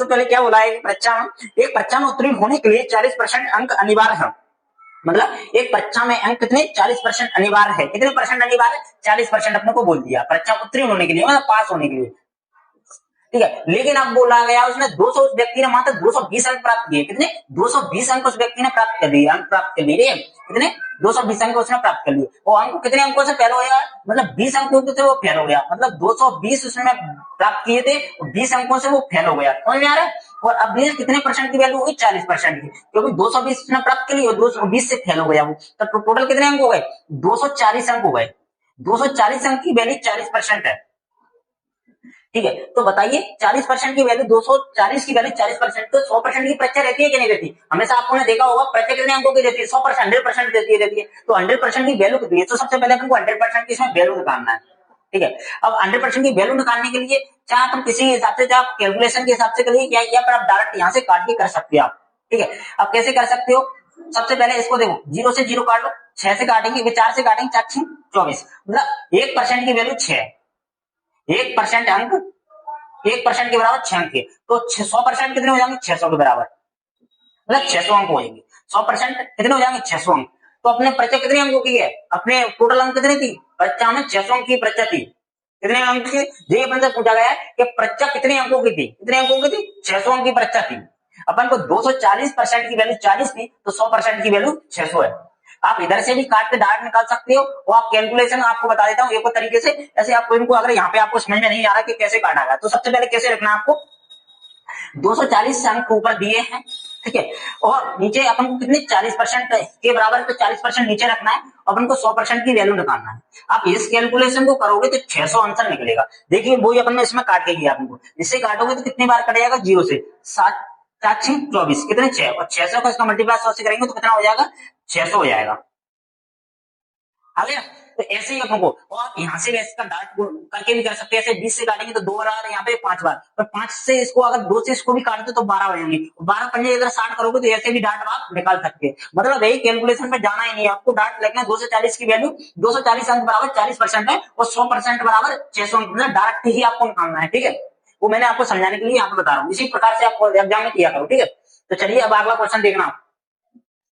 तो पहले क्या बोला है, एक परीक्षा में उत्तीर्ण होने के लिए 40% अंक अनिवार्य है। मतलब एक परीक्षा में अंक कितने 40% अनिवार्य है। कितने परसेंट अनिवार्य है? 40% अपने को बोल दिया परीक्षा उत्तीर्ण होने के लिए, मतलब पास होने के लिए। ठीक है, लेकिन अब बोला गया उसने 200 उस व्यक्ति ने मात्र 220 अंक प्राप्त किए। कितने? 220 अंक उस व्यक्ति ने प्राप्त कर लिए, अंक प्राप्त कर लिए। कितने? 220 अंक उसने प्राप्त कर लिए। वो अंक कितने अंकों से फेल हो गया? मतलब 20 अंकों से वो फेल हो गया। मतलब 220 उसने प्राप्त किए थे, 20 अंकों से वो फेल हो गया। समझ में आ रहा है? और अब ये कितने परसेंट की वैल्यू होगी? 40% की, क्योंकि 220 उसने प्राप्त कर लिए और 220 से फेल हो गया वो। तो टोटल कितने अंक हो गए? 240 अंक हो गए। 240 अंक की वैल्यू 40% है। ठीक है, तो बताइए 40% की वैल्यू, 240 की वैल्यू 40%, तो 100% की परीक्षा रहती है कि नहीं रहती? हमेशा आपने देखा होगा परीक्षा कितने अंकों की रहती है? 100%, 100% रहती है। तो 100% की वैल्यू कितनी है? तो सबसे पहले हमको 100% की इसमें वैल्यू निकालना है। ठीक है, अब 100% की वैल्यू निकालने के लिए चाहे तुम किसी हिसाब से, चाहे कैलकुलेशन के हिसाब से करिए, या फिर आप डायरेक्ट यहाँ से काट के कर सकते हो आप। ठीक है, अब कैसे कर सकते हो? सबसे पहले इसको देखो, 0 से 0 काट लो, 6 से काटेंगे, 4 से काटेंगे, 4 6 24, मतलब 1% की वैल्यू 6। 1% अंक, 1% के बराबर 6 अंक है, तो 100% कितने हो जाएंगे? 600 के बराबर, मतलब 600 अंक हो जाएंगे। 100% कितने हो जाएंगे? 600 अंक। तो अपने परीक्षा कितने अंकों की है? अपने टोटल अंक कितने थी परीक्षा में? 600 अंक की परीक्षा थी। कितने अंक की? ये अपन से पूछा गया है कि परीक्षा कितने अंकों की थी? कितने अंकों की थी? 600 अंक की परीक्षा थी। अपन को 240% की वैल्यू 40 थी, तो 100% की वैल्यू 600 है। आप इधर से भी काट के डायरेक्ट निकाल सकते हो, और आप कैलकुलेशन आपको बता देता हूँ एक और तरीके से। ऐसे आपको इनको, अगर यहाँ पे आपको समझ में नहीं आ रहा कि कैसे काटा गया, तो सबसे पहले कैसे रखना है आपको, 240 अंक ऊपर दिए हैं, ठीक है, और नीचे अपन को कितने 40% के बराबर, तो 40% नीचे रखना है, अपन को 100% की वैल्यू निकालना है। आप इस कैलकुलेशन को करोगे तो 600 आंसर निकलेगा। देखिए वही अपन ने इसमें काट के किया, अपन को इससे काटोगे तो कितनी बार कट जाएगा? 0 से 7 7 6 24, कितने 6, और 600 का इसका मल्टीप्लाई 100 से करेंगे तो कितना हो जाएगा? 600 हो जाएगा। आ गया? तो ऐसे ही अपन को, और यहाँ से भी इसका डार्ट करके भी कर सकते हैं। ऐसे 20 से काटेंगे तो 2 बार, यहाँ पे 5 बार, और 5 से इसको, अगर 2 से इसको भी काटते तो 12 हो जाएंगे। 12 पंजे अगर 60 करोगे तो ऐसे भी डार्ट आप निकाल सकते हैं। मतलब यही कैलकुलेशन पे जाना ही नहीं है आपको, डार्ट लगना 240 की वैल्यू, 240 अंक बराबर 40% है, और 100% बराबर 600 अंक, मतलब डार्ट ही आपको निकालना है। ठीक है, वो मैंने आपको समझाने के लिए यहाँ पे बता रहा हूँ। इसी प्रकार से आप एग्जाम में किया करो। ठीक है, तो चलिए अब अगला क्वेश्चन देखना आप।